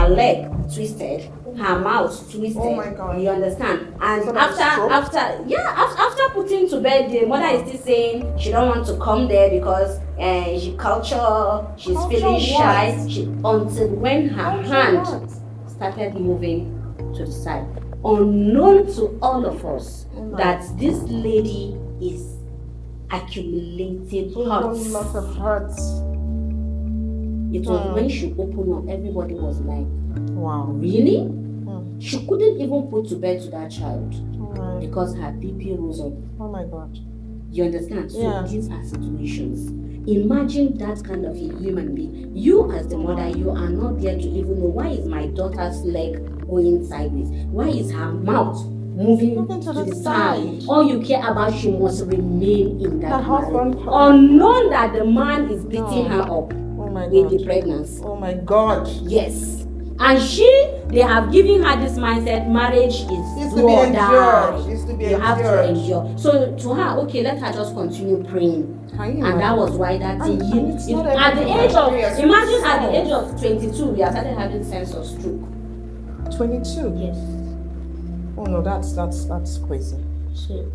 her leg twisted, her mouth twisted. Oh my God. You understand? And So after putting to bed, the mother is still saying she don't want to come there because she's feeling shy. Until when her hand started moving to the side, unknown to all of us, that this lady is accumulating hurts. Lots of hurts. It was when she opened up, everybody was like, wow, really? She couldn't even put to bed to that child because her BP rose up. Oh my God. You understand? So these are situations. Imagine that kind of a human being. You as the mother, you are not there to even know, why is my daughter's leg going sideways? Why is her mouth moving to the side? All you care about, she must remain in that marriage. Unknown that the man is beating her up with the pregnancy. Oh my God. Yes. And they have given her this mindset, marriage is to be endured. You have to endure. So to her, okay, let her just continue praying. And that was why that thing at the age of 22, we are started having sense of stroke. 22? Yes. Oh no, that's crazy. So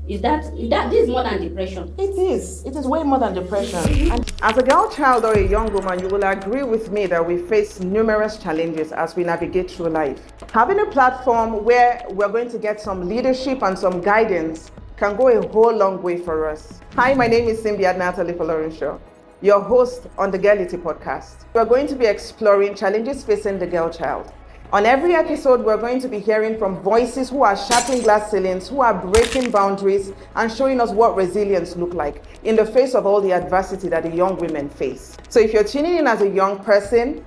this is more than depression. It is way more than depression. And as a girl child or a young woman, you will agree with me that we face numerous challenges as we navigate through life. Having a platform where we're going to get some leadership and some guidance can go a whole long way for us. Hi, my name is Cynthia Natalie Falorenshaw, your host on the Girlity podcast. We're going to be exploring challenges facing the girl child. On every episode, we're going to be hearing from voices who are shattering glass ceilings, who are breaking boundaries, and showing us what resilience looks like in the face of all the adversity that the young women face. So if you're tuning in as a young person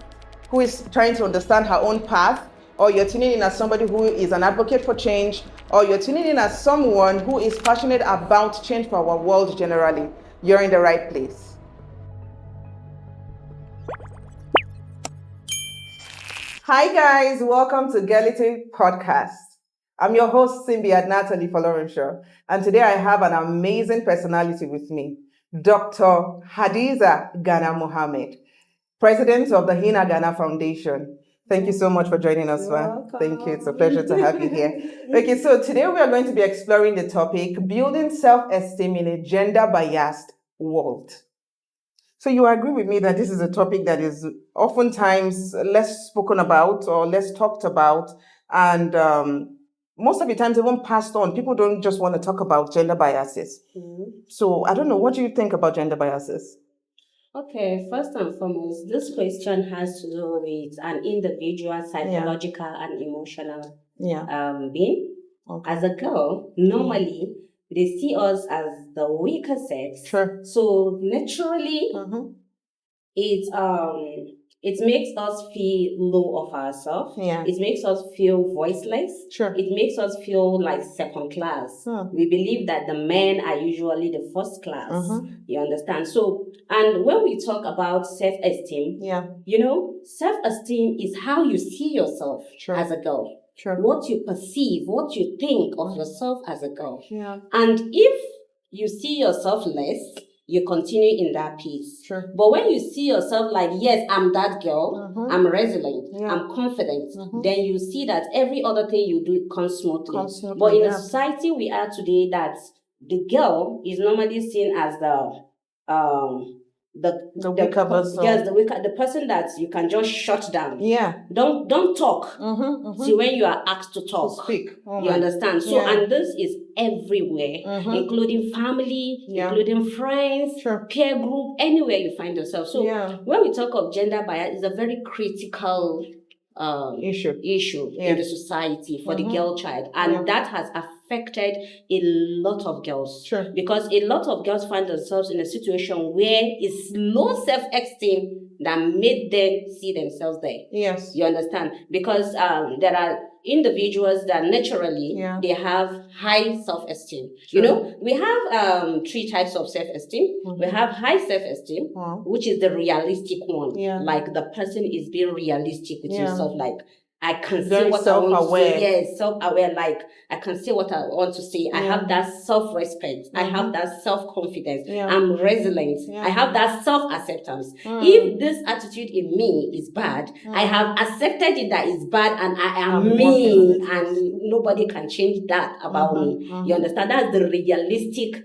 who is trying to understand her own path, or you're tuning in as somebody who is an advocate for change, or you're tuning in as someone who is passionate about change for our world generally, you're in the right place. Hi guys, welcome to Girlity Podcast. I'm your host, Cynthia Natalie Falorenshaw, and today I have an amazing personality with me, Dr. Hadiza Ghana Mohammed, President of the Hina Ghana Foundation. Thank you so much for joining us, ma'am. Thank you. It's a pleasure to have you here. Okay, so today we are going to be exploring the topic, building self-esteem in a gender-biased world. So you agree with me that this is a topic that is oftentimes less spoken about or less talked about, and most of the times even passed on. People don't just want to talk about gender biases. So I don't know, what do you think about gender biases? Okay, first and foremost, this question has to do with an individual psychological and emotional being. Okay. As a girl, normally they see us as the weaker sex. Sure. So naturally, it makes us feel low of ourselves. Yeah. It makes us feel voiceless. Sure. It makes us feel like second class. We believe that the men are usually the first class. You understand? So, and when we talk about self-esteem, self-esteem is how you see yourself as a girl. Sure. What you perceive, what you think of yourself as a girl. Yeah. And if you see yourself less, you continue in that piece. Sure. But when you see yourself like, yes, I'm that girl, I'm resilient, I'm confident, then you see that every other thing you do comes smoothly. But in the society we are today, that the girl is normally seen as the weaker person. Yes, the person that you can just shut down. Yeah. Don't talk. See, when you are asked to talk. To speak. You understand? So, and this is everywhere, including family, including friends, peer group, anywhere you find yourself. So when we talk of gender bias, it's a very critical issue in the society for the girl child, and that has affected a lot of girls. Sure. Because a lot of girls find themselves in a situation where it's low self-esteem that made them see themselves there. Yes. You understand? Because there are individuals that naturally they have high self-esteem. Sure. You know, we have 3 types of self-esteem. We have high self-esteem, which is the realistic one. Yeah. Like the person is being realistic with himself, like I can say Very what I want to self-aware. say. Yes, self-aware. Like I can say what I want to say. I have that self-respect. I have that self-confidence. Yeah. I'm resilient. I have that self-acceptance. If this attitude in me is bad, I have accepted it that it's bad, and I am I'm me, working on it. and nobody can change that about me. You understand? That's the realistic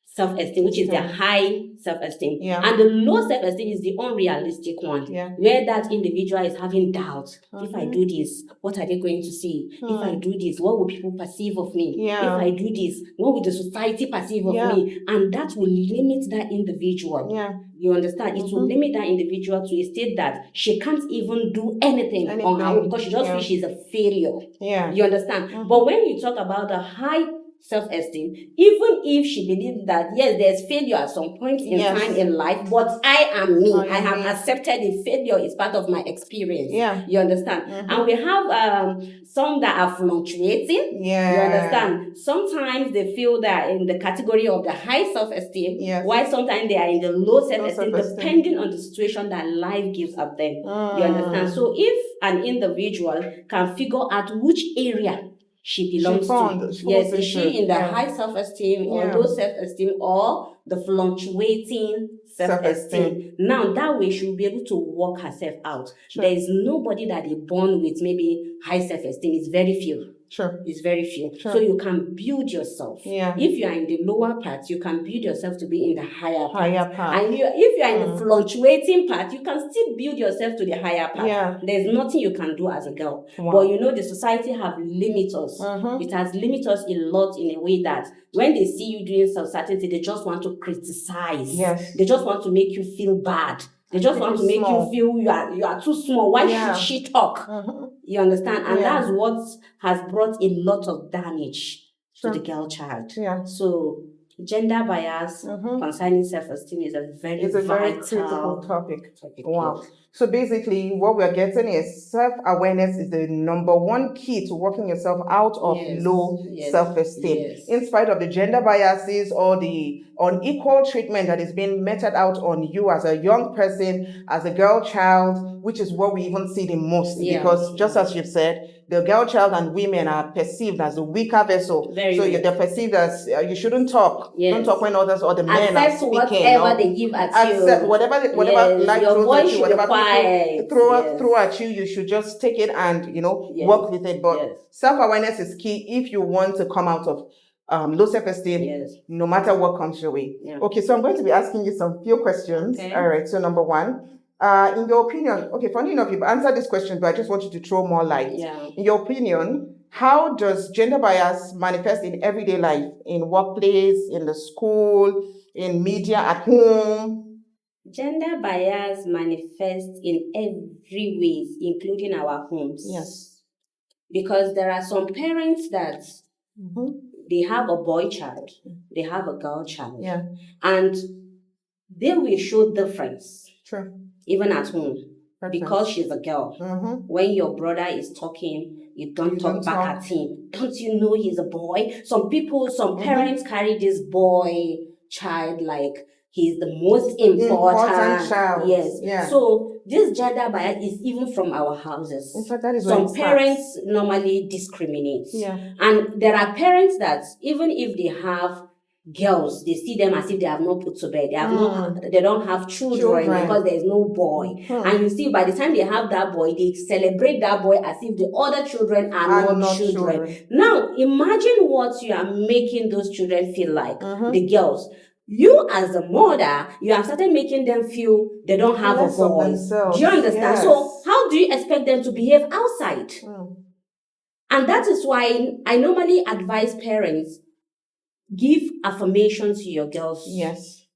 self-esteem, which is the high self-esteem. And the low self-esteem is the unrealistic one, where that individual is having doubt. If I do this, what are they going to see? If I do this, what will people perceive of me? If I do this, what will the society perceive of me? And that will limit that individual. You understand? It will limit that individual to a state that she can't even do anything on her own, because she just feels she's a failure. You understand? But when you talk about the high self-esteem, even if she believes that yes, there's failure at some point in time in life, but I am me. I have accepted the failure is part of my experience. You understand? And we have some that are fluctuating. You understand? Sometimes they feel that in the category of the high self-esteem, while sometimes they are in the low self-esteem, depending on the situation that life gives up them. You understand? So if an individual can figure out which area she belongs to. Yes, is she in the high self-esteem or low self-esteem, or the fluctuating self-esteem? Now, that way she will be able to work herself out. There is nobody that is born with maybe high self-esteem. It's very few. It's very few. So you can build yourself. If you are in the lower part, you can build yourself to be in the higher part. And if you are in the fluctuating part, you can still build yourself to the higher part. There's nothing you can do as a girl. But you know, the society have limited us. It has limited us a lot in a way that when they see you doing some certain thing, they just want to criticize. They just want to make you feel bad. They just want to make you feel you are too small. Why should she talk? You understand? And that's what has brought a lot of damage to the girl child. So gender bias concerning self-esteem is a very critical topic. Wow. So basically, what we're getting is self-awareness is the number one key to working yourself out of low self-esteem. In spite of the gender biases or the unequal treatment that is being meted out on you as a young person, as a girl child, which is what we even see the most. Because just as you've said, the girl child and women are perceived as a weaker vessel. They're perceived as you shouldn't talk. Don't talk when others or the men are speaking. Whatever they give at you. Accept whatever life throws at you, whatever people throw at you, you should just take it and work with it. But self-awareness is key if you want to come out of low self-esteem, no matter what comes your way. Okay, so I'm going to be asking you some few questions. All right, so number one, in your opinion, funny enough, you've answered this question, but I just want you to throw more light. In your opinion, how does gender bias manifest in everyday life, in workplace, in the school, in media, at home? Gender bias manifests in every ways, including our homes. Because there are some parents that they have a boy child, they have a girl child, and they will show difference. Even at home. Because she's a girl. When your brother is talking, you don't talk back at him. Don't you know he's a boy? Some parents carry this boy child like he's the most important child. So this gender bias is even from our houses. In fact, that is some parents normally discriminate. And there are parents that even if they have girls, they see them as if they have not put to bed. They don't have children because there is no boy. And you see, by the time they have that boy, they celebrate that boy as if the other children are not children. Now, imagine what you are making those children feel like, the girls. You as a mother, you have started making them feel they don't have a voice. Do you understand? So how do you expect them to behave outside? And that is why I normally advise parents, give affirmation to your girls.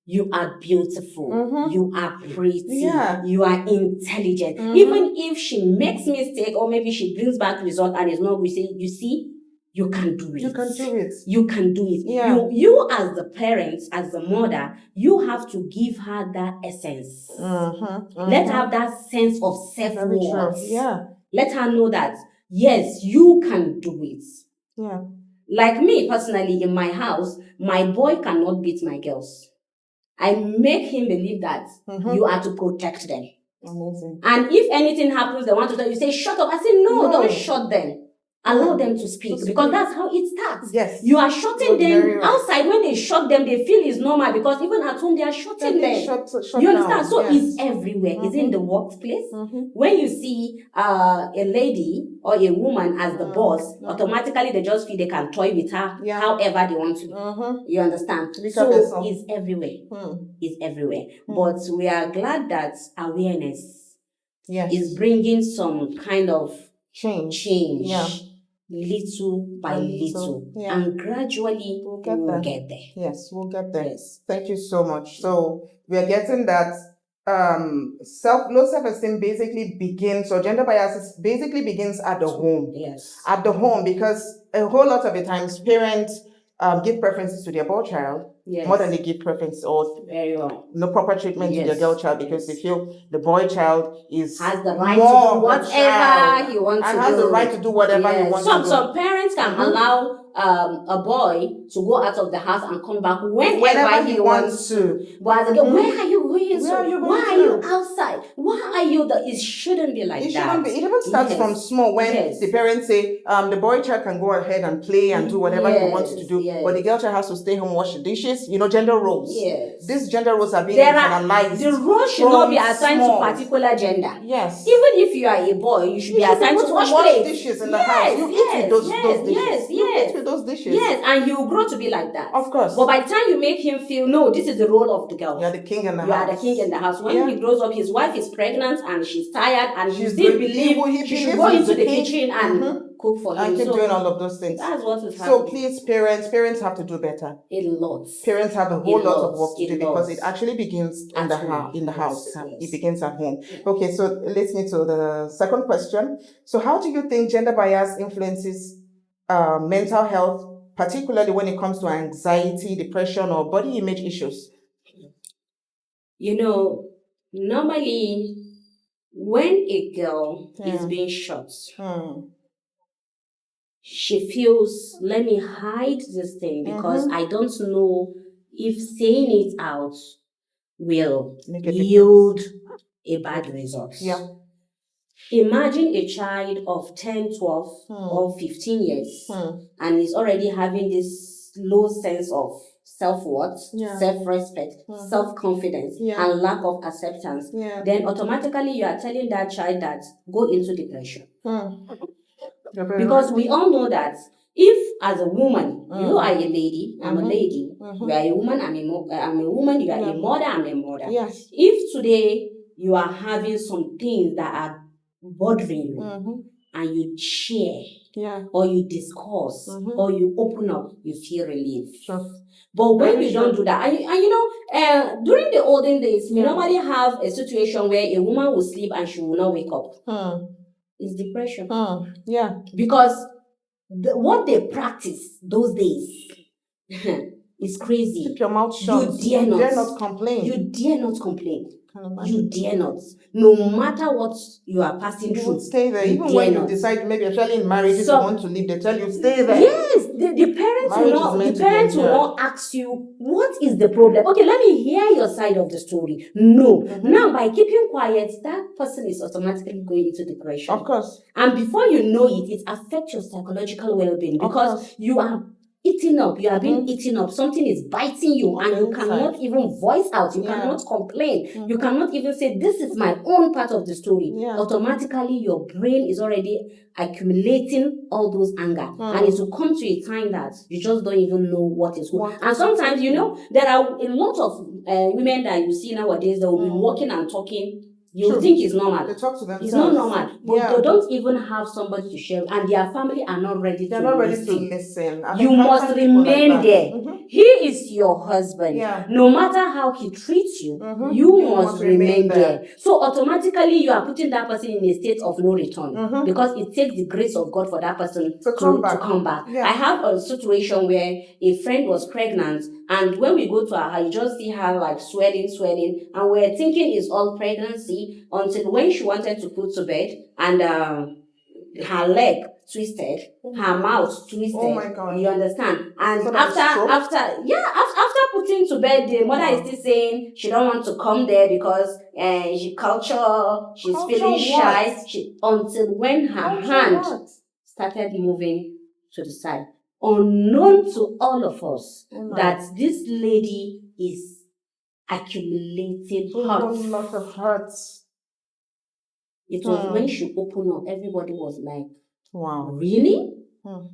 You are beautiful. You are pretty. You are intelligent. Even if she makes mistake or maybe she brings back result and is not, we say, you see, you can do it. You can do it. You can do it. You as the parents, as the mother, you have to give her that essence. Let her have that sense of self-worth. Let her know that, yes, you can do it. Like me, personally, in my house, my boy cannot beat my girls. I make him believe that you are to protect them. Amazing. And if anything happens, they want to tell you, say, shut up. I say, no, don't shut them. Allow them to speak, because that's how it starts. Yes. You are shutting them outside. When they shut them, they feel it's normal, because even at home, they are shutting them. You understand? So it's everywhere. It's in the workplace. When you see a lady or a woman as the boss, automatically they just feel they can toy with her however they want to. You understand? So it's everywhere. It's everywhere. But we are glad that awareness is bringing some kind of change. Little by little. And gradually we'll get there. Yes, we'll get there. Yes. Thank you so much. So we are getting that low self-esteem basically begins, or gender biases basically begins at the home. Yes. At the home, because a whole lot of the times parents give preferences to their boy child more than they give preference or no proper treatment to their girl child, because they feel the boy child has the right to do whatever he wants to do, and has the right to do whatever he wants to do. Some parents can allow a boy to go out of the house and come back whenever he wants to. But as a girl, where are you going? Why are you outside? Why are you? It shouldn't be like that. It shouldn't be. It even starts from small, when the parents say the boy child can go ahead and play and do whatever he wants to do, but the girl child has to stay home, wash the dishes. Gender roles. Yes. These gender roles are being internalized. The role should not be assigned to particular gender. Yes. Even if you are a boy, you should be assigned to wash dishes in the house. You eat with those dishes. You eat with those dishes. Yes, and he will grow to be like that. Of course. But by the time you make him feel, no, this is the role of the girl. You are the king in the house. You are the king in the house. When he grows up, his wife is pregnant and she's tired, and you still believe she should go into the kitchen and cook for him. And keep doing all of those things. That's what is happening. So please, parents have to do better. A lot. Parents have a whole lot of work to do, because it actually begins in the house. Yes. It begins at home. Okay, so let's move to the second question. So how do you think gender bias influences mental health, particularly when it comes to anxiety, depression, or body image issues? Normally, when a girl is being shot, she feels, let me hide this thing, because I don't know if saying it out will yield a bad result. Yeah. Imagine a child of 10, 12, or 15 years and is already having this low sense of self-worth, self-respect, self-confidence, and lack of acceptance. Then automatically you are telling that child that go into depression. Because we all know that if, as a woman, you are a lady, I'm a lady, you are a woman, I'm a woman, you are a mother, I'm a mother. Yes. If today you are having some things that are bothering you, and you share, or you discuss, or you open up, you feel relief. Sure. But when you don't do that, and during the olden days, we normally have a situation where a woman will sleep and she will not wake up. It's depression. Because what they practice those days is crazy. Keep your mouth shut. You dare not complain. You dare not complain. You dare not. No matter what you are passing through, stay there. Even when you decide, maybe especially in marriage, if you want to leave, they tell you stay there. Yes, the parents will not ask you what is the problem. Okay, let me hear your side of the story. No. Now, by keeping quiet, that person is automatically going into depression. Of course. And before you know it, it affects your psychological well-being, because you are eaten up. You are being eaten up. Something is biting you, and you cannot even voice out. You cannot complain. You cannot even say, this is my own part of the story. Automatically, your brain is already accumulating all those anger. And it will come to a time that you just don't even know what is going on. And sometimes, there are a lot of women that you see nowadays that will be walking and talking. You think it's normal. They talk to themselves. It's not normal. But they don't even have somebody to share, and their family are not ready to listen. They're not ready to listen. You must remain there. He is your husband. No matter how he treats you, you must remain there. So automatically you are putting that person in a state of no return, because it takes the grace of God for that person to come back. I have a situation where a friend was pregnant, and when we go to her, you just see her like sweating, and we're thinking it's all pregnancy, until when she wanted to put to bed, and her leg twisted, her mouth twisted. Oh my God. You understand? And So that is stroke? after putting to bed, the mother is still saying she don't want to come there because she's feeling shy. Until when her hand started moving to the side, unknown to all of us, that this lady is accumulating hurts. A lot of hurts. It was when she opened up, everybody was like, wow. Really?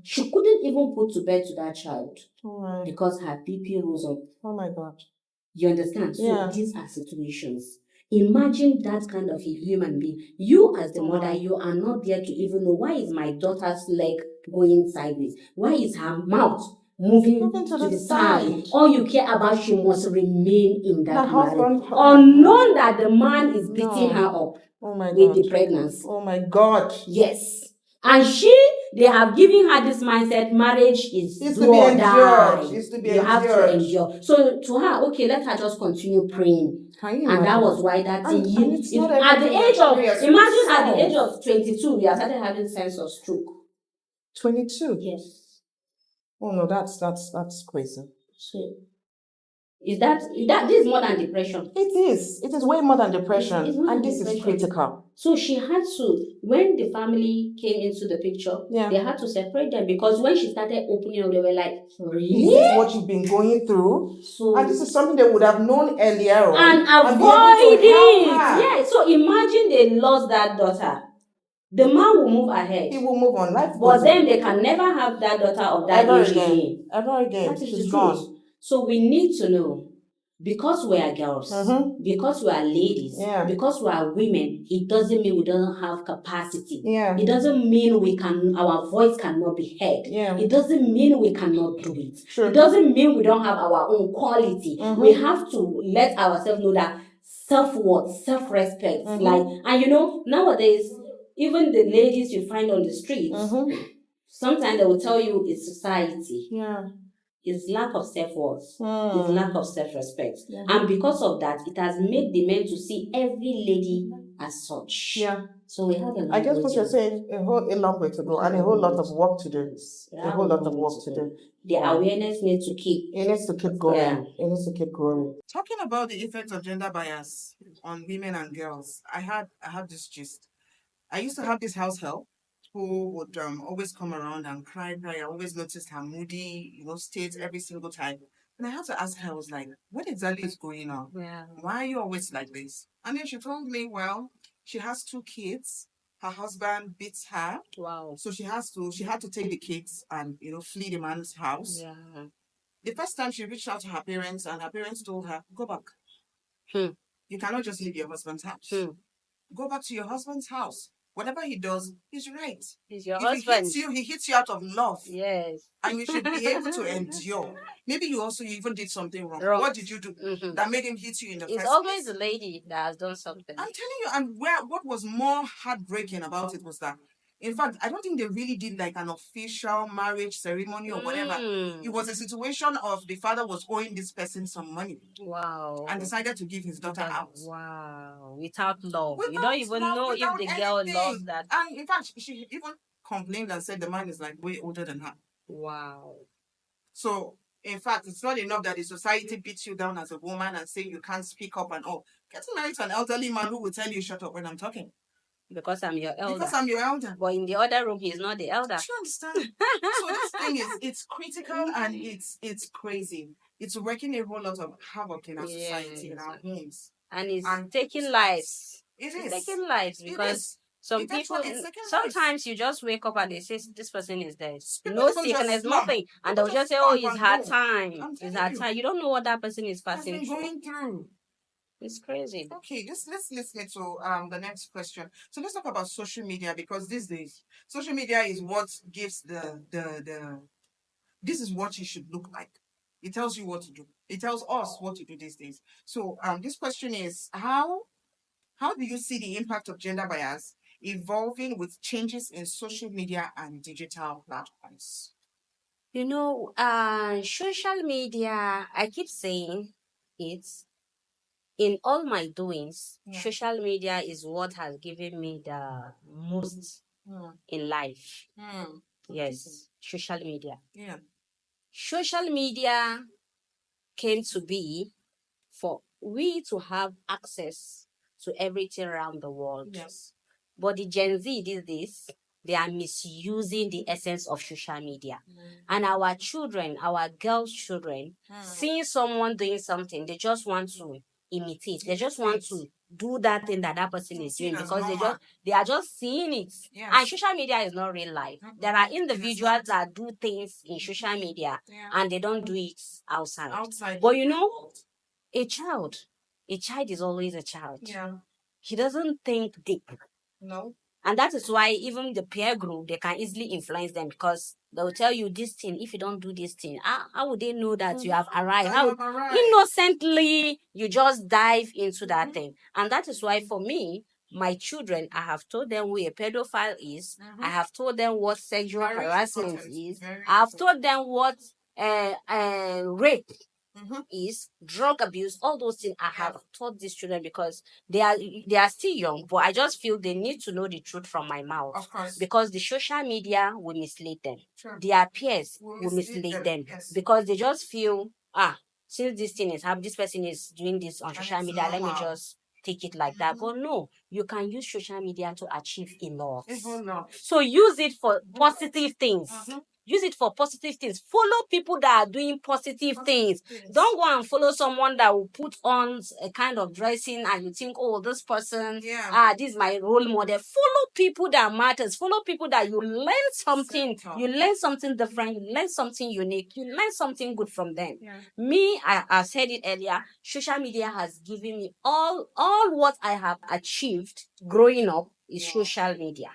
She couldn't even put to bed to that child because her BP rose up. Oh my God. You understand? So these are situations. Imagine that kind of a human being. You as the mother, you are not there to even know, why is my daughter's leg going sideways? Why is her mouth moving to the side? All you care about, she must remain in that marriage. Unknown that the man is beating her up with the pregnancy. Oh my God. Yes. And they have given her this mindset, marriage is to be endured. You have to endure. So to her, okay, let her just continue praying. Can you and imagine? That was why that thing, at the age of 22, we have started having sense of stroke. 22? Yes. Oh no, that's crazy. So this is more than depression. It is way more than depression. And this is critical. So she had to, when the family came into the picture, they had to separate them, because when she started opening up, they were like, really? Is this what you've been going through? And this is something they would have known earlier on. And avoid it. Yeah, so imagine they lost that daughter. The man will move ahead. He will move on. But then they can never have that daughter of that age again. Ever again. That is the truth. So we need to know, because we are girls, because we are ladies, because we are women, it doesn't mean we don't have capacity. It doesn't mean our voice cannot be heard. It doesn't mean we cannot do it. It doesn't mean we don't have our own quality. We have to let ourselves know that self-worth, self-respect. And nowadays, even the ladies you find on the streets, sometimes they will tell you it's society. Is lack of self-worth, is lack of self-respect. And because of that, it has made the men to see every lady as such. So we have I guess what you're saying, a long way to go, and a whole lot of work to do. A whole lot of work to do. The awareness needs to keep. It needs to keep going. It needs to keep growing. Talking about the effects of gender bias on women and girls, I had this gist. I used to have this house help who would always come around and cry. I always noticed her moody, state every single time. And I had to ask her, I was like, what exactly is going on? Why are you always like this? And then she told me, well, she has 2 kids. Her husband beats her. Wow. So she had to take the kids and, flee the man's house. The first time she reached out to her parents, and her parents told her, go back. You cannot just leave your husband's house. Go back to your husband's house. Whatever he does, he's right. He's your husband. He hits you out of love. Yes. And you should be able to endure. Maybe you even did something wrong. What did you do that made him hit you in the first place? It's always the lady that has done something. I'm telling you, and what was more heartbreaking about it was that, in fact, I don't think they really did like an official marriage ceremony or whatever. It was a situation of the father was owing this person some money. Wow. And decided to give his daughter out. Wow. Without love. You don't even know if the girl loves that. And in fact, she even complained and said the man is like way older than her. Wow. So, in fact, it's not enough that the society beats you down as a woman and say you can't speak up and all. Getting married to an elderly man who will tell you shut up when I'm talking. Because I'm your elder. Because I'm your elder. But in the other room, he's not the elder. Do you understand? So this thing it's critical and it's crazy. It's wreaking a whole lot of havoc in our society, in our homes. And it's taking lives. It's taking lives because some people, sometimes you just wake up and they say this person is dead. No sickness, nothing. And they'll just say, oh, it's hard time. It's hard time. You don't know what that person is passing going through. It's crazy. Okay, let's get to the next question. So let's talk about social media, because these days social media is what gives this is what you should look like. It tells you what to do. It tells us what to do these days. So this question is how do you see the impact of gender bias evolving with changes in social media and digital platforms? Social media, I keep saying it. In all my doings, social media is what has given me the most in life. Yes, social media. Social media came to be for we to have access to everything around the world. Yes. But the Gen Z these days, they are misusing the essence of social media. And our children, our girls' children, seeing someone doing something, they just want to imitate. They just want to do that thing that that person is doing because they are just seeing it. Yes. And social media is not real life. There are individuals that do things in social media and they don't do it outside. But you know, a child, a child is always a child. Yeah. He doesn't think deep. No. And that is why even the peer group, they can easily influence them because they'll tell you this thing, if you don't do this thing, how would they know that you have arrived? Innocently, you just dive into that thing. And that is why for me, my children, I have told them who a pedophile is. I have told them what sexual harassment is. I have told them what rape is, drug abuse, all those things. I have taught these children because they are still young, but I just feel they need to know the truth from my mouth. Of course. Because the social media will mislead them. Sure. Their peers will mislead them. Yes. Because they just feel, since this thing is happening, this person is doing this on social media, let me just take it like that. But no, you can use social media to achieve a lot. So use it for positive things. Use it for positive things. Follow people that are doing positive things. Don't go and follow someone that will put on a kind of dressing and you think, oh, this person, this is my role model. Follow people that matters. Follow people that you learn something. You learn something different. You learn something unique. You learn something good from them. Yeah. Me, I said it earlier, social media has given me all what I have achieved growing up is social media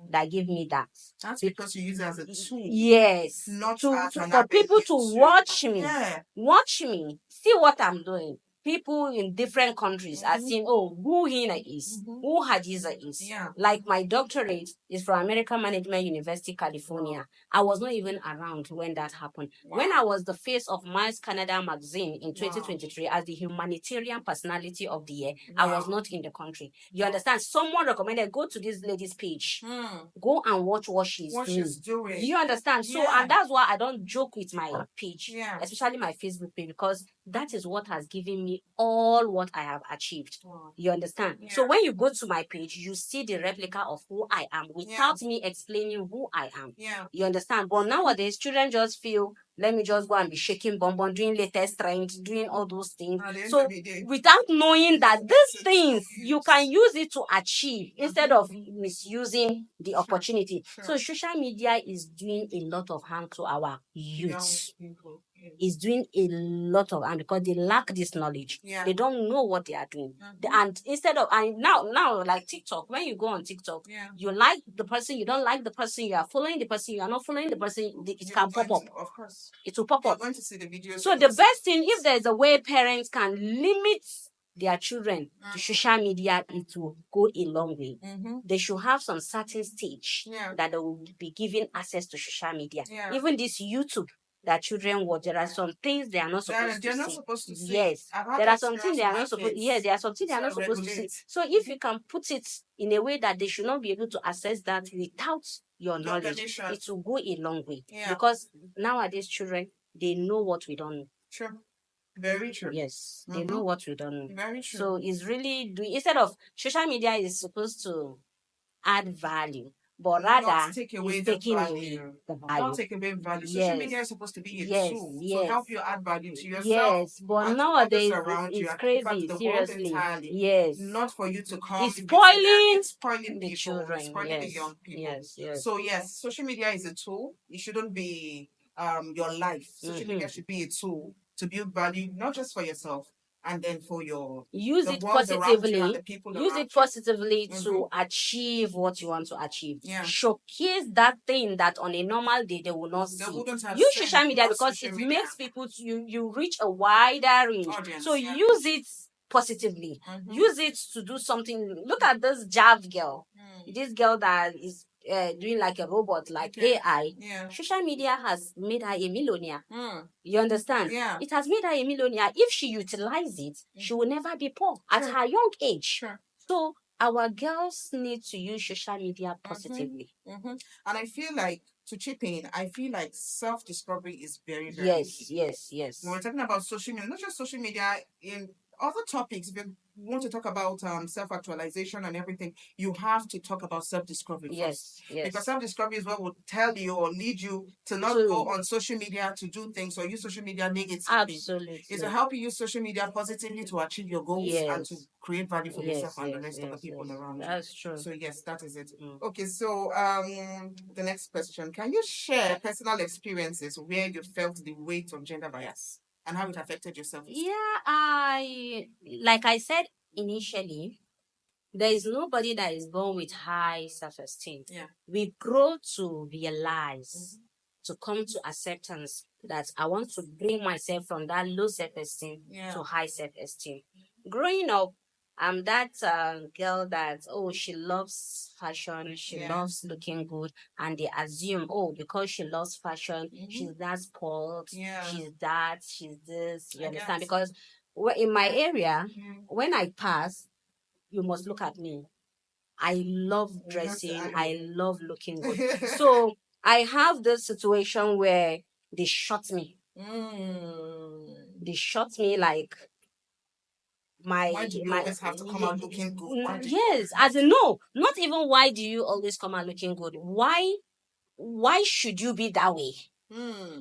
that give me that. That's because you use it as a tool. Yes. Not for people to watch me. Yeah. Watch me. See what I'm doing. People in different countries are seeing, oh, who Hina is, who Hadiza is. Yeah. Like my doctorate is from American Management University, California. I was not even around when that happened. Wow. When I was the face of Miles Canada magazine in 2023 as the humanitarian personality of the year, I was not in the country. You understand? Someone recommended, go to this lady's page. Go and watch what she's doing. You understand? So, and that's why I don't joke with my page, especially my Facebook page, because that is what has given me all what I have achieved. You understand? So when you go to my page, you see the replica of who I am without me explaining who I am. You understand? But nowadays, children just feel, let me just go and be shaking bonbon, doing latest trends, doing all those things. So without knowing that these things, you can use it to achieve instead of misusing the opportunity. So social media is doing a lot of harm to our youth. Is doing a lot of harm because they lack this knowledge. They don't know what they are doing. And instead of, and now like TikTok, when you go on TikTok, you like the person, you don't like the person, you are following the person, you are not following the person, it can pop up. Of course. It will pop up. Going to see the videos. So the best thing, if there's a way parents can limit their children to social media, it will go a long way. They should have some certain stage that they will be given access to social media. Even this YouTube that children watch, there are some things they are not supposed to see. Yes. There are some things they are not supposed there are some things they are not supposed to see. So if you can put it in a way that they should not be able to access that without your knowledge, it will go a long way. Because nowadays children, they know what we don't know. Sure. Very true. Yes, they know what we don't know. Very true. So it's really instead of social media is supposed to add value, but rather take away it's taking away the value. Not take away value. Yes. Social media is supposed to be a tool to help you add value to yourself. Yes, but nowadays it's crazy. Seriously. Yes. Not for you to come. It's spoiling the children. It's spoiling the young people. Yes, yes. So yes, social media is a tool. It shouldn't be your life. Social media should be a tool to build value, not just for yourself, and then for your use it positively. Use it positively to achieve what you want to achieve. Showcase that thing that on a normal day they will not see. Use social media because it makes people you reach a wider range. Audience, so use it positively. Use it to do something. Look at this Jav girl. This girl that is doing like a robot, like AI. Social media has made her a millionaire. You understand? It has made her a millionaire. If she utilizes it, she will never be poor at her young age. So our girls need to use social media positively. And I feel like, to chip in, I feel like self discovery is very, very Yes, key. yes. When we're talking about social media, not just social media, in other topics, if you want to talk about self actualization and everything, you have to talk about self discovery first. Yes, Because self discovery is what will tell you or lead you to not go on social media to do things or use social media negatively. Absolutely. It's to help you use social media positively to achieve your goals and to Yes. create value for yourself Yes, and the yes, rest of the yes, people yes. around you. That's true. So yes, that is it. Okay, so the next question. Can you share personal experiences where you felt the weight of gender bias and how it affected your self-esteem? Yeah, like I said initially, there is nobody that is born with high self-esteem. Yeah. We grow to realize, to come to acceptance that I want to bring myself from that low self-esteem to high self-esteem. Growing up, I'm that girl that, oh, she loves fashion, she loves looking good, and they assume, oh, because she loves fashion, she's that spoiled, she's that, she's this. You understand? Because in my area, when I pass, you must look at me. I love dressing. I love looking good. So I have this situation where they shot me. They shot me like why do you always have to come out looking good? Yes, as in, no, not even why do you always come out looking good? Why should you be that way?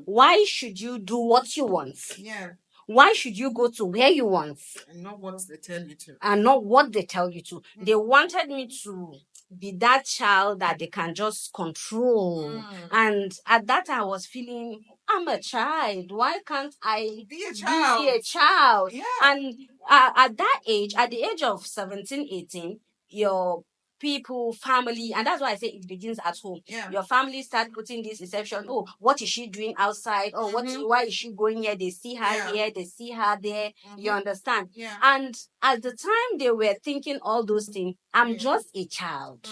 Why should you do what you want? Yeah. Why should you go to where you want? And not what they tell you to. And not what they tell you to. They wanted me to be that child that they can just control. And at that I was feeling, I'm a child. Why can't I be a child? Be a child? Yeah. And at that age, at the age of 17, 18, your people, family, and that's why I say it begins at home. Yeah. Your family start putting this exception. Oh, what is she doing outside? Oh, why is she going here? They see her here, they see her there. You understand? Yeah. And at the time they were thinking all those things, I'm just a child.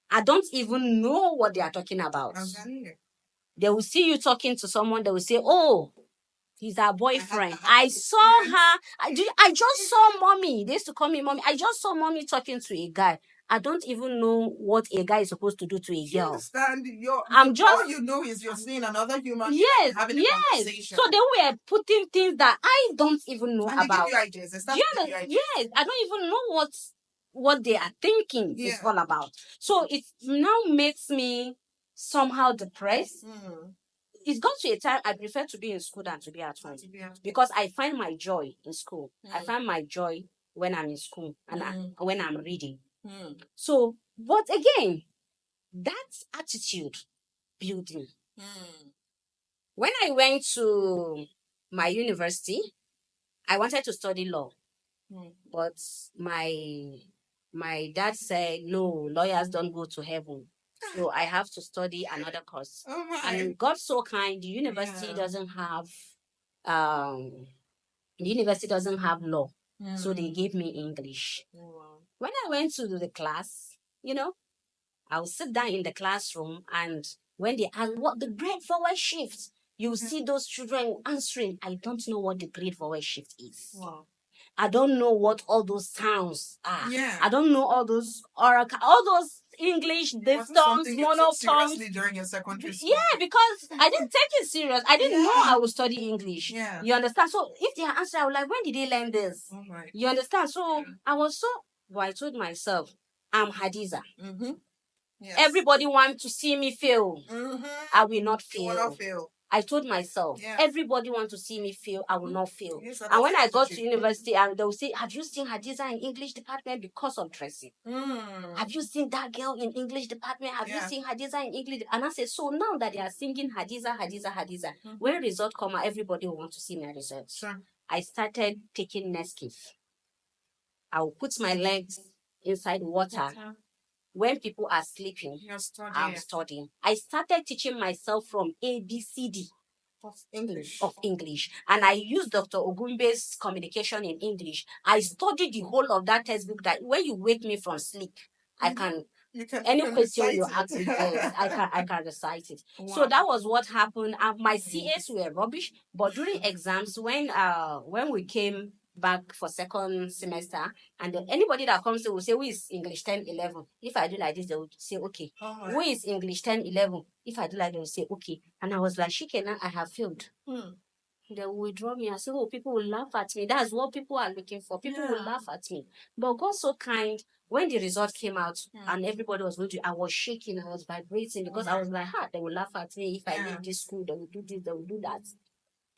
I don't even know what they are talking about. They will see you talking to someone, they will say, oh, he's our boyfriend. I saw her. I just saw mommy. They used to call me mommy. I just saw mommy talking to a guy. I don't even know what a guy is supposed to do to a girl. You understand? I'm just, all you know is you're seeing another human yes, having a conversation. So they were putting things that I don't even know and about. They give you ideas. They start to give you ideas. Yes, I don't even know what they are thinking is all about. So it now makes me somehow depressed. It's got to a time I prefer to be in school than to be at home because I find my joy in school. I find my joy when I'm in school and when I'm reading. So, but again, that's attitude building. When I went to my university, I wanted to study law, but my dad said, no, lawyers don't go to heaven. So I have to study another course. And God's so kind, the university doesn't have law. So they gave me English. When I went to the class, I'll sit down in the classroom, and when they ask what the grade vowel shift, you see those children answering, I don't know what the grade vowel shift is. I don't know what all those sounds are. I don't know all those oracle, all those English diphthongs, monophthongs. During your secondary school? Yeah, because I didn't take it serious. I didn't know I would study English. You understand? So if they answer, I was like, when did they learn this? You understand? So I was well, I told myself, I'm Hadiza. Everybody wants to see me fail. I will not fail. I told myself, everybody wants to see me fail. I will not fail. And when I got to university, and they will say, have you seen Hadiza in English department because of dressing? Have you seen that girl in English department? Have you seen Hadiza in English? And I said, so now that they are singing Hadiza, Hadiza, Hadiza, when result come out, everybody will want to see my results. I started taking Nescafe. I will put my legs inside water. When people are sleeping, I'm studying. I started teaching myself from ABCD of English. And I used Dr. Ogumbe's communication in English. I studied the whole of that textbook that when you wake me from sleep, I can any question you ask me, yes, I can recite it. So that was what happened. My CAs were rubbish, but during exams, when we came back for second semester, and then anybody that comes to will say, who is English 10, 11? If I do like this, they will say, okay. Who is English 10, 11? If I do like, they will say, okay. And I was like, Shikena, I have failed. They will withdraw me. I say, oh, people will laugh at me. That's what people are looking for. People will laugh at me. But God's so kind. When the result came out and everybody was going to, I was shaking, I was vibrating because I was like, they will laugh at me if I leave this school, they will do this, they will do that.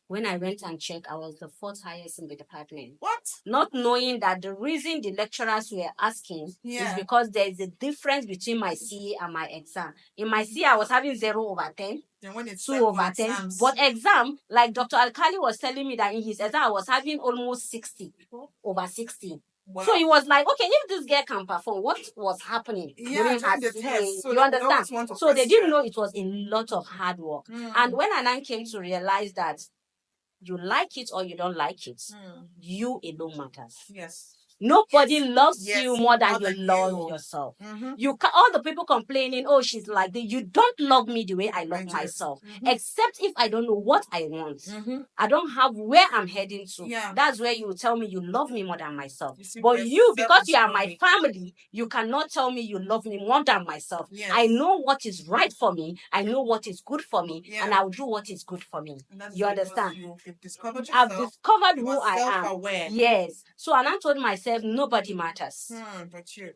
When I went and checked, I was the fourth highest in the department. What? Not knowing that the reason the lecturers were asking is because there is a difference between my CA and my exam. In my CA, I was having 0/10. Then when it's 2/10. Exams. But exam, like Dr. Alkali was telling me that in his exam, I was having almost 60/60. Wow. So he was like, okay, if this girl can perform, what was happening during her test? So you understand? So they didn't know it was a lot of hard work. And when I then came to realize that you like it or you don't like it, you alone matters. Yes. Nobody loves you more than you love yourself. All the people complaining, oh, she's like this. You don't love me the way I love myself. Except if I don't know what I want. I don't have where I'm heading to. That's where you will tell me you love me more than myself. But you, because you are my family, you cannot tell me you love me more than myself. I know what is right for me. I know what is good for me. And I'll do what is good for me. You understand? I've discovered who I am. Yes. So and I told myself, nobody matters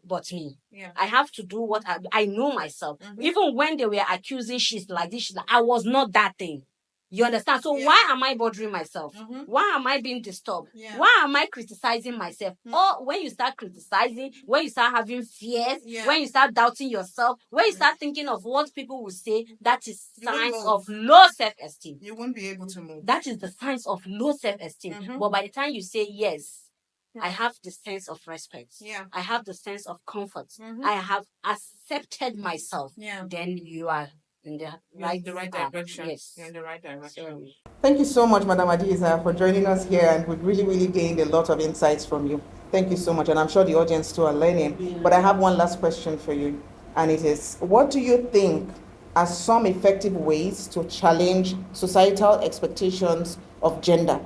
but me. I have to do what I know myself. Even when they were accusing she's like this, I was not that thing. You understand? So why am I bothering myself? Why am I being disturbed? Why am I criticizing myself? Or when you start criticizing, when you start having fears, when you start doubting yourself, when you start thinking of what people will say, that is signs of low self-esteem. You won't be able to move. That is the signs of low self-esteem. But by the time you say yes, I have the sense of respect. I have the sense of comfort. I have accepted myself. Then you are in the right direction. Yes. You're in the right direction. Thank you so much, Madam Adiza, for joining us here, and we've really gained a lot of insights from you. Thank you so much, and I'm sure the audience too are learning. But I have one last question for you, and it is, what do you think are some effective ways to challenge societal expectations of gender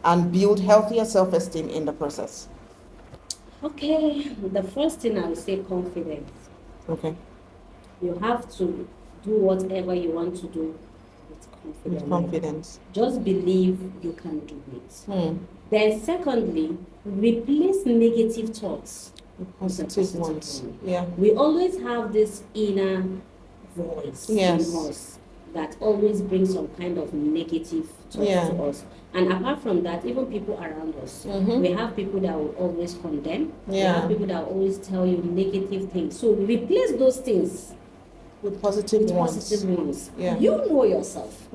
and build healthier self-esteem in the process? Okay, the first thing I would say, confidence. Okay. You have to do whatever you want to do with confidence. Just believe you can do it. Then secondly, replace negative thoughts with positive ones. We always have this inner voice in us that always brings some kind of negative thoughts to us. And apart from that, even people around us, we have people that will always condemn. We have people that will always tell you negative things. So replace those things with positive ones. You know yourself.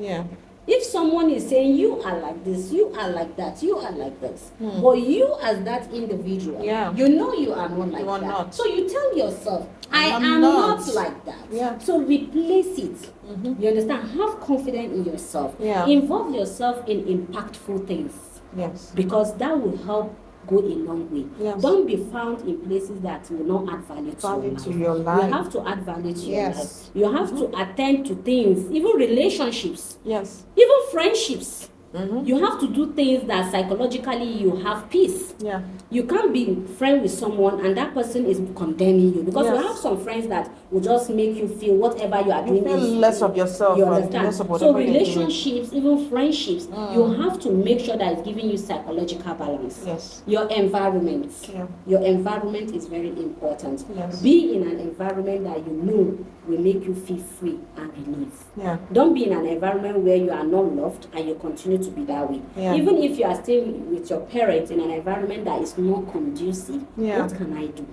If someone is saying you are like this, you are like that, you are like this, but you as that individual, you know you are not like that. Not. So you tell yourself, I am not like that. So replace it. You understand? Have confidence in yourself. Involve yourself in impactful things. Because that will help go a long way. Don't be found in places that will not add value to your life. You have to add value to your life. You have to attend to things, even relationships, even friendships. You have to do things that psychologically you have peace. You can't be friend with someone and that person is condemning you, because you have some friends that will just make you feel whatever you are doing is less of yourself. You understand? So relationships, even friendships, you have to make sure that it's giving you psychological balance. Your environment. Your environment is very important. Be in an environment that you know will make you feel free and relief. Don't be in an environment where you are not loved and you continue to be that way. Even if you are staying with your parents in an environment that is not conducive, what can I do?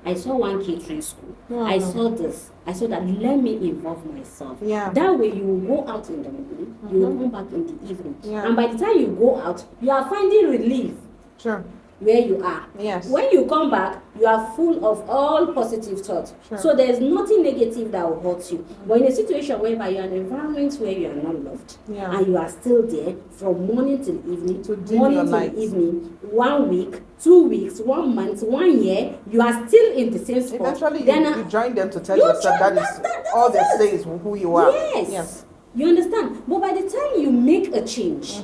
I saw one catering school. I saw this. I saw that. Let me involve myself. That way you will go out in the morning, you will come back in the evening. And by the time you go out, you are finding relief. Where you are. When you come back, you are full of all positive thoughts. So there's nothing negative that will hurt you. But in a situation whereby you're in an environment where you are not loved, and you are still there from morning till evening, evening, 1 week, 2 weeks, 1 month, 1 year, you are still in the same spot. Eventually, you join them to tell yourself that all they say is who you are. You understand? But by the time you make a change,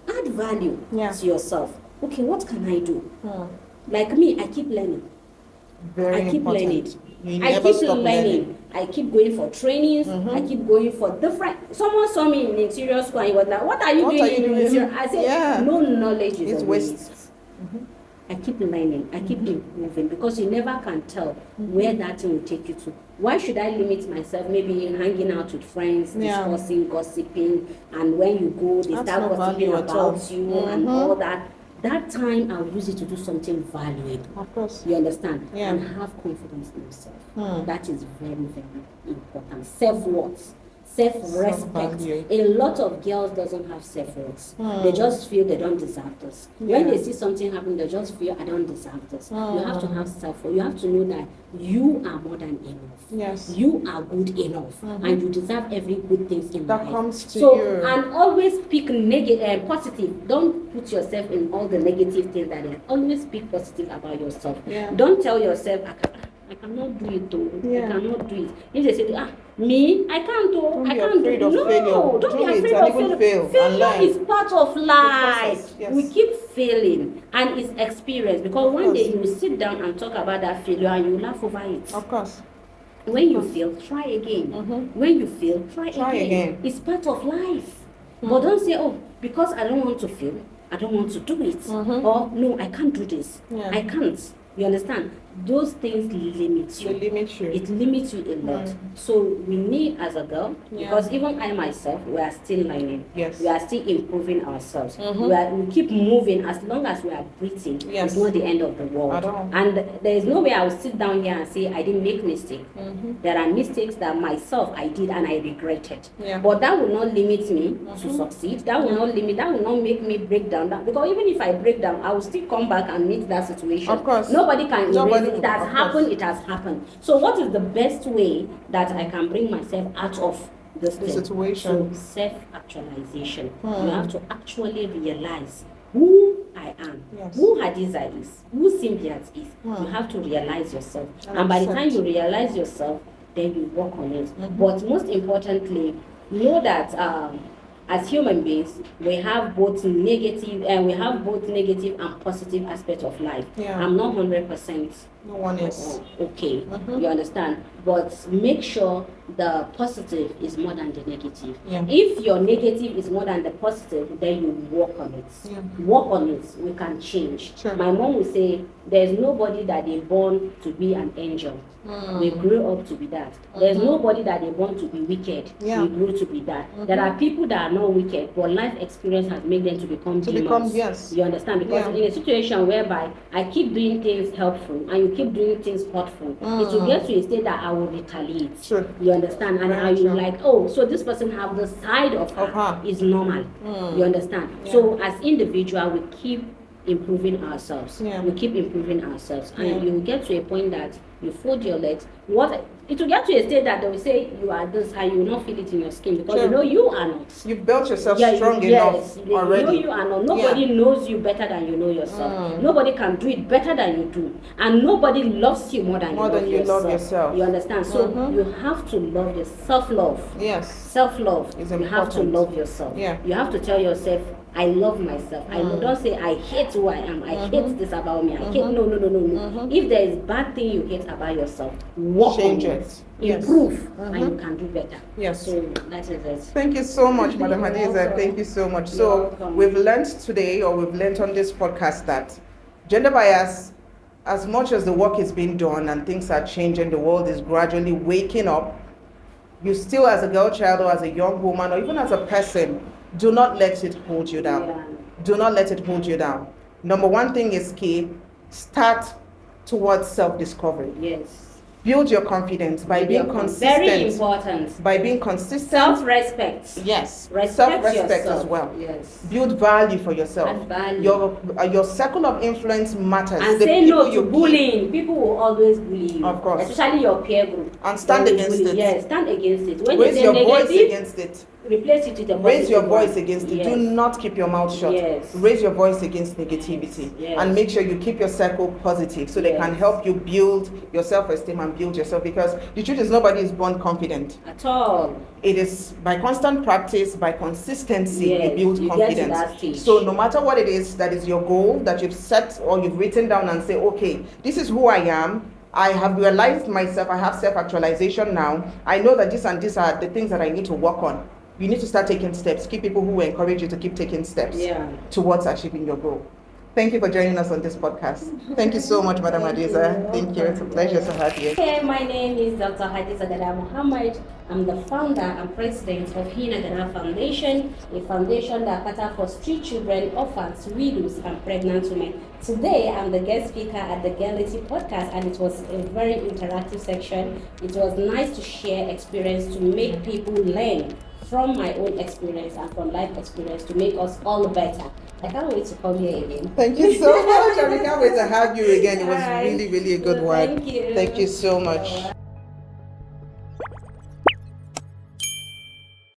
add value to yourself. okay, what can I do? Like me, I keep learning. Very I keep important. learning. You I never keep stop learning. I keep going for trainings. I keep going for different. Someone saw me in interior school and he was like, "What are you What doing are you in doing?" interior?" I said, Yeah. "No knowledge is It's a waste. waste." I keep learning. I keep improving because you never can tell where that thing will take you to. Why should I limit myself? Maybe hanging out with friends, discussing, gossiping, and when you go, they That's start not gossiping value at all. about you and all that. That time I'll use it to do something valuable. Of course. You understand? Yeah. And have confidence in yourself. That is very, very important. Self-worth. Self-respect. Self-value. A lot of girls doesn't have self-worth. They just feel they don't deserve this. When they see something happen, they just feel I don't deserve this. You have to have self-worth. You have to know that you are more than enough. Yes. You are good enough, and you deserve every good thing in That life. comes to so, you. and always pick positive. Don't put yourself in all the negative things that are. Always speak positive about yourself. Yeah. Don't tell yourself, I cannot do it though. I cannot do it. If they say, me, I can't do. Don't I be can't do afraid it. of No, failure. don't be Do it afraid and of even failure. fail and Failure learn. is part of life. process, yes. We keep failing, and it's experience because one day you will sit down and talk about that failure and you laugh over it. Of course. When you fail, try again. When you fail, try again. It's part of life. But don't say, because I don't want to fail, I don't want to do it. Or, no, I can't do this. I can't. You understand? Those things limit you. They limit you. It limits you a lot. So we need, as a girl, because even I myself, we are still learning. Yes. We are still improving ourselves. We keep moving as long as we are breathing. Yes. It's not the end of the world. At all. And there is no way I will sit down here and say I didn't make mistake. There are mistakes that myself I did and I regretted. But that will not limit me to succeed. That will not limit. That will not make me break down. Because even if I break down, I will still come back and meet that situation. Of course. Nobody can erase it. It has of happened. course. It has happened. So what is the best way that I can bring myself out of this The thing? situation. So self-actualization. You have to actually realize who I am, who Hadiza is, who Cynthia is. You have to realize yourself. And by the time you realize yourself, then you work on it. But most importantly, know that as human beings, we have both negative and positive aspects of life. I'm not 100%. No one is. Okay, you understand? But make sure the positive is more than the negative. If your negative is more than the positive, then you work on it. Work on it. We can change. My mom will say, there's nobody that they born to be an angel. We grew up to be that. There's nobody that they born to be wicked. We grew to be that. There are people that are not wicked, but life experience has made them to become demons. You understand? Because in a situation whereby I keep doing things helpful and you keep doing things hurtful, it will get to a state that I will retaliate. You understand? And I will like, so this person have the side of her is normal. You understand? So as individual, we keep improving ourselves. We keep improving ourselves, and you will get to a point that you fold your legs. It will get to a state that they will say you are this high, you will not feel it in your skin because you know you are not. You've built yourself strong enough already. You know you are not. Nobody knows you better than you know yourself. Nobody can do it better than you do, and nobody loves you more than you love yourself. You understand? So you have to love yourself. Self-love. Yes. Self-love. Is you important. have to love yourself. You have to tell yourself, I love myself. I don't say I hate who I am. I hate this about me. I hate no. If there is bad thing you hate about yourself, work on it. Improve, and you can do better. So that is it. Thank you so much, Madam Hadiza. Thank you so much. So we've learned today, or we've learned on this podcast, that gender bias, as much as the work is being done and things are changing, the world is gradually waking up. You still, as a girl child or as a young woman or even as a person, do not let it hold you down. Do not let it hold you down. Number one thing is key. Start towards self-discovery. Build your confidence by being consistent. Very important. By being consistent. Self-respect. Yes. Self-respect yourself as well. Build value for yourself. Add value. Your circle of influence matters. And say no to bullying. People will always bully you. Of course. Especially your peer group. And stand against it. Yes, stand against it. When raise they say your negative, voice against it. Replace it with a Raise your positive voice one. against it. Yes. Do not keep your mouth shut. Yes. Raise your voice against negativity. Yes. And make sure you keep your circle positive so they can Yes. help you build your self-esteem and build yourself, because the truth is nobody is born confident. At all. It is by constant practice, by consistency, Yes, we build you confidence. get to that stage. So no matter what it is that is your goal that you've set or you've written down and say, okay, this is who I am. I have realized myself. I have self-actualization now. I know that this and these are the things that I need to work on. You need to start taking steps. Keep people who encourage you to keep taking steps towards achieving your goal. Thank you for joining us on this podcast. Thank you so much, Madam Hadiza. Thank you. It's a pleasure to have you. Hey, my name is Dr. Hadiza Gada Muhammad. I'm the founder and president of Hina Gada Foundation, a foundation that caters for street children, orphans, widows, and pregnant women. Today, I'm the guest speaker at the Gality podcast, and it was a very interactive section. It was nice to share experience to make people learn from my own experience and from life experience to make us all better. I can't wait to come here again. Thank you so much, and we can't wait to have you again. It was really, really a good one. Thank you. Thank you so much.